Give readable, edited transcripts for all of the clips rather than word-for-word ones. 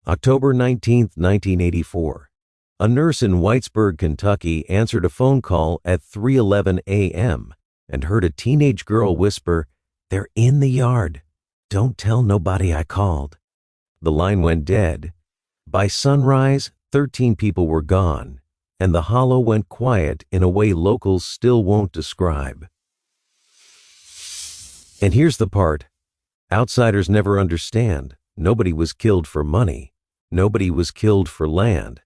October 19, 1984. A nurse in Whitesburg, Kentucky answered a phone call at 3:11 a.m. and heard a teenage girl whisper, "They're in the yard. Don't tell nobody I called." The line went dead. By sunrise, 13 people were gone, and the hollow went quiet in a way locals still won't describe. And here's the part outsiders never understand. Nobody was killed for money. Nobody was killed for land.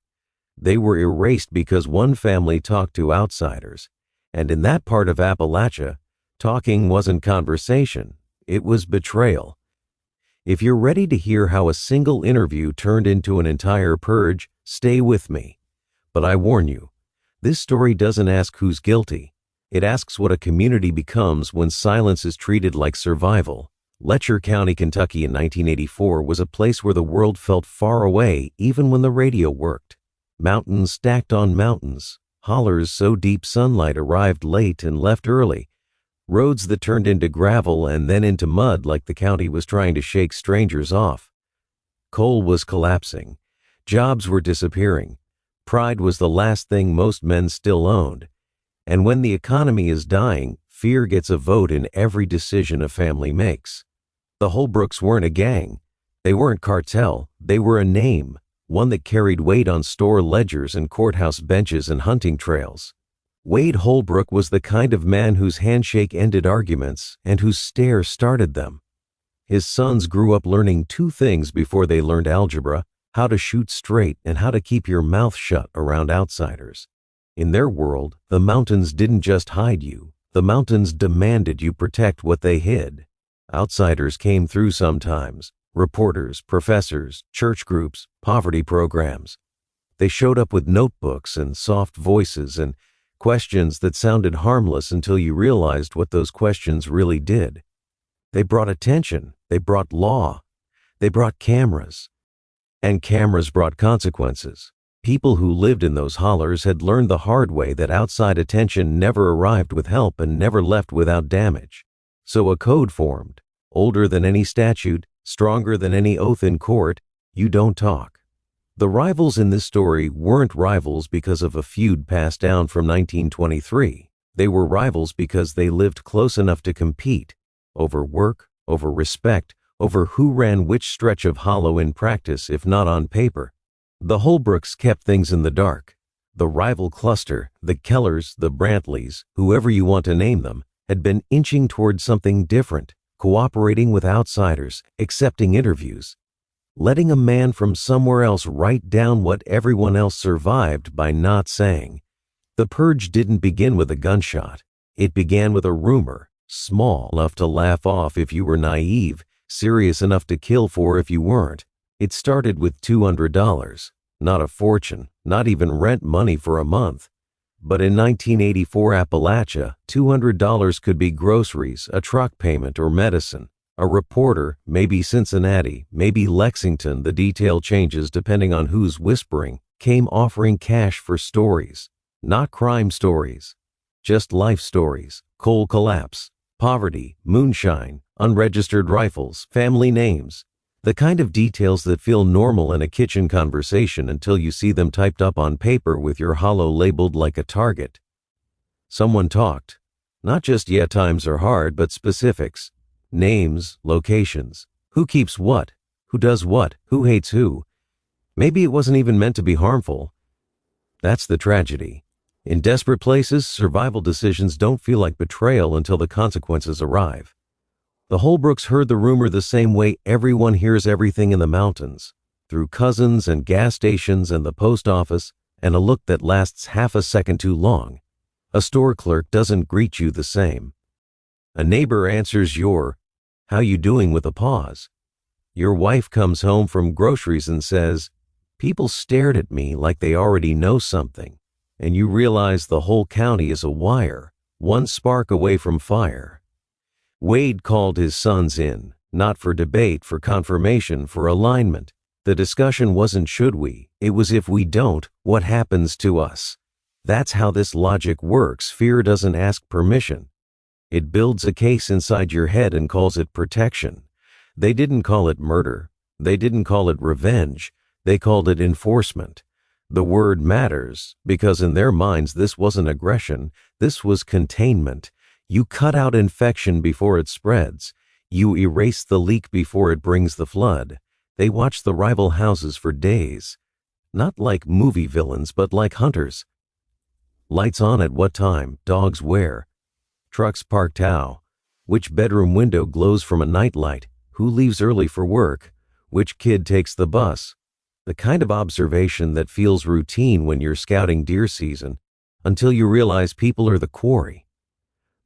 They were erased because one family talked to outsiders. And in that part of Appalachia, talking wasn't conversation. It was betrayal. If you're ready to hear how a single interview turned into an entire purge, stay with me. But I warn you, this story doesn't ask who's guilty. It asks what a community becomes when silence is treated like survival. Letcher County, Kentucky in 1984 was a place where the world felt far away even when the radio worked. Mountains stacked on mountains, hollers so deep sunlight arrived late and left early, roads that turned into gravel and then into mud like the county was trying to shake strangers off. Coal was collapsing. Jobs were disappearing. Pride was the last thing most men still owned. And when the economy is dying, fear gets a vote in every decision a family makes. The Holbrooks weren't a gang. They weren't cartel. They were a name, one that carried weight on store ledgers and courthouse benches and hunting trails. Wade Holbrook was the kind of man whose handshake ended arguments and whose stare started them. His sons grew up learning two things before they learned algebra: how to shoot straight and how to keep your mouth shut around outsiders. In their world, the mountains didn't just hide you. The mountains demanded you protect what they hid. Outsiders came through sometimes. Reporters, professors, church groups, poverty programs. They showed up with notebooks and soft voices and questions that sounded harmless until you realized what those questions really did. They brought attention. They brought law. They brought cameras. And cameras brought consequences. People who lived in those hollers had learned the hard way that outside attention never arrived with help and never left without damage. So a code formed, older than any statute, stronger than any oath in court: you don't talk. The rivals in this story weren't rivals because of a feud passed down from 1923. They were rivals because they lived close enough to compete over work, over respect, over who ran which stretch of hollow in practice, if not on paper. The Holbrooks kept things in the dark. The rival cluster, the Kellers, the Brantleys, whoever you want to name them, had been inching toward something different, cooperating with outsiders, accepting interviews, letting a man from somewhere else write down what everyone else survived by not saying. The purge didn't begin with a gunshot. It began with a rumor, small enough to laugh off if you were naive, serious enough to kill for if you weren't. It started with $200, not a fortune, not even rent money for a month. But in 1984 Appalachia, $200 could be groceries, a truck payment, or medicine. A reporter, maybe Cincinnati, maybe Lexington, the detail changes depending on who's whispering, came offering cash for stories. Not crime stories, just life stories: coal collapse, poverty, moonshine, unregistered rifles, family names. The kind of details that feel normal in a kitchen conversation until you see them typed up on paper with your hollow labeled like a target. Someone talked. Not just "yeah, times are hard," but specifics. Names, locations, who keeps what, who does what, who hates who. Maybe it wasn't even meant to be harmful. That's the tragedy. In desperate places, survival decisions don't feel like betrayal until the consequences arrive. The Holbrooks heard the rumor the same way everyone hears everything in the mountains, through cousins and gas stations and the post office, and a look that lasts half a second too long. A store clerk doesn't greet you the same. A neighbor answers your "how you doing" with a pause. Your wife comes home from groceries and says, "People stared at me like they already know something," and you realize the whole county is a wire, one spark away from fire. Wade called his sons in, not for debate, for confirmation, for alignment. The discussion wasn't should we, it was if we don't, what happens to us. That's how this logic works. Fear doesn't ask permission. It builds a case inside your head and calls it protection. They didn't call it murder. They didn't call it revenge. They called it enforcement. The word matters because in their minds this wasn't aggression, this was containment. You cut out infection before it spreads. You erase the leak before it brings the flood. They watched the rival houses for days. Not like movie villains, but like hunters. Lights on at what time, dogs where, trucks parked how, which bedroom window glows from a nightlight, who leaves early for work, which kid takes the bus. The kind of observation that feels routine when you're scouting deer season, until you realize people are the quarry.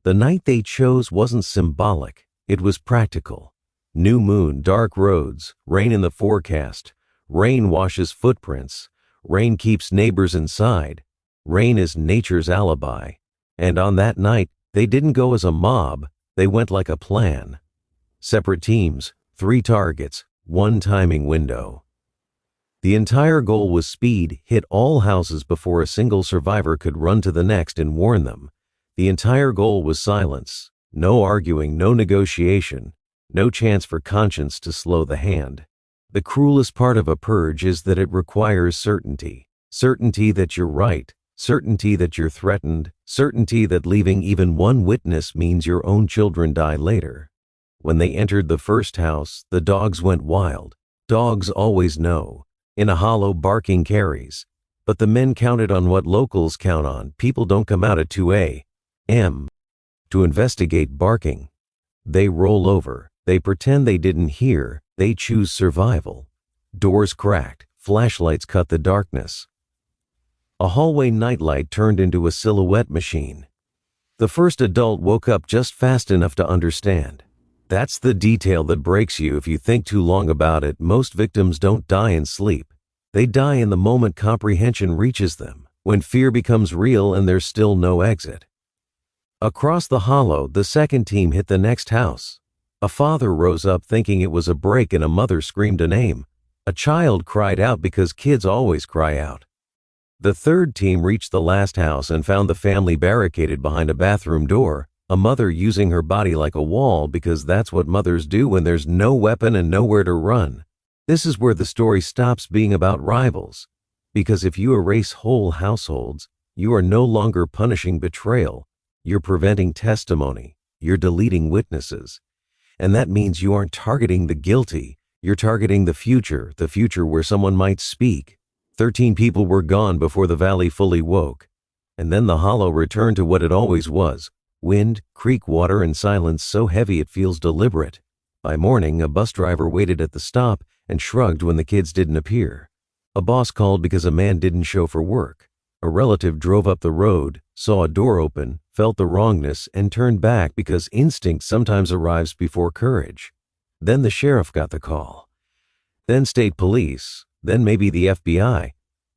The night they chose wasn't symbolic, it was practical. New moon, dark roads, rain in the forecast. Rain washes footprints. Rain keeps neighbors inside. Rain is nature's alibi. And on that night, they didn't go as a mob, they went like a plan. Separate teams, 3 targets, 1 timing window. The entire goal was speed, hit all houses before a single survivor could run to the next and warn them. The entire goal was silence. No arguing, no negotiation, no chance for conscience to slow the hand. The cruelest part of a purge is that it requires certainty. Certainty that you're right. Certainty that you're threatened. Certainty that leaving even one witness means your own children die later. When they entered the first house, the dogs went wild. Dogs always know. In a hollow, barking carries. But the men counted on what locals count on. People don't come out at 2 a.m. to investigate barking. They roll over. They pretend they didn't hear. They choose survival. Doors cracked. Flashlights cut the darkness. A hallway nightlight turned into a silhouette machine. The first adult woke up just fast enough to understand. That's the detail that breaks you if you think too long about it. Most victims don't die in sleep. They die in the moment comprehension reaches them, when fear becomes real and there's still no exit. Across the hollow, the second team hit the next house. A father rose up thinking it was a break and a mother screamed a name. A child cried out because kids always cry out. The third team reached the last house and found the family barricaded behind a bathroom door, a mother using her body like a wall because that's what mothers do when there's no weapon and nowhere to run. This is where the story stops being about rivals, because if you erase whole households, you are no longer punishing betrayal, you're preventing testimony, you're deleting witnesses. And that means you aren't targeting the guilty, you're targeting the future where someone might speak. 13 people were gone before the valley fully woke, and then the hollow returned to what it always was. Wind, creek water, and silence so heavy it feels deliberate. By morning, a bus driver waited at the stop and shrugged when the kids didn't appear. A boss called because a man didn't show for work. A relative drove up the road, saw a door open, felt the wrongness, and turned back because instinct sometimes arrives before courage. Then the sheriff got the call. Then state police. Then maybe the FBI.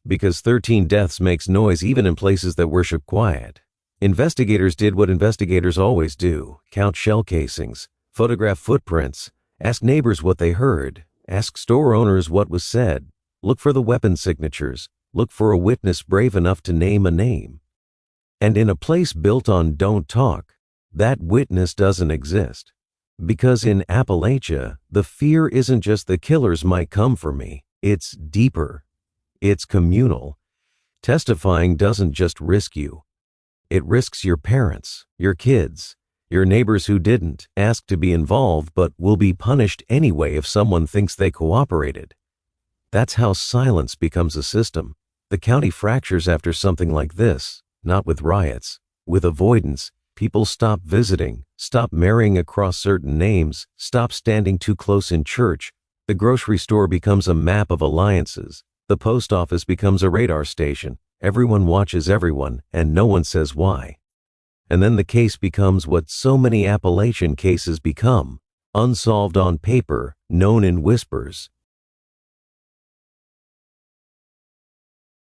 Because 13 deaths makes noise even in places that worship quiet. Investigators did what investigators always do, count shell casings, photograph footprints, ask neighbors what they heard, ask store owners what was said, look for the weapon signatures, look for a witness brave enough to name a name. And in a place built on don't talk, that witness doesn't exist. Because in Appalachia, the fear isn't just the killers might come for me, it's deeper. It's communal. Testifying doesn't just risk you. It risks your parents, your kids, your neighbors who didn't ask to be involved but will be punished anyway if someone thinks they cooperated. That's how silence becomes a system. The county fractures after something like this, not with riots, with avoidance. People stop visiting, stop marrying across certain names, stop standing too close in church. The grocery store becomes a map of alliances. The post office becomes a radar station. Everyone watches everyone, and no one says why. And then the case becomes what so many Appalachian cases become, unsolved on paper, known in whispers.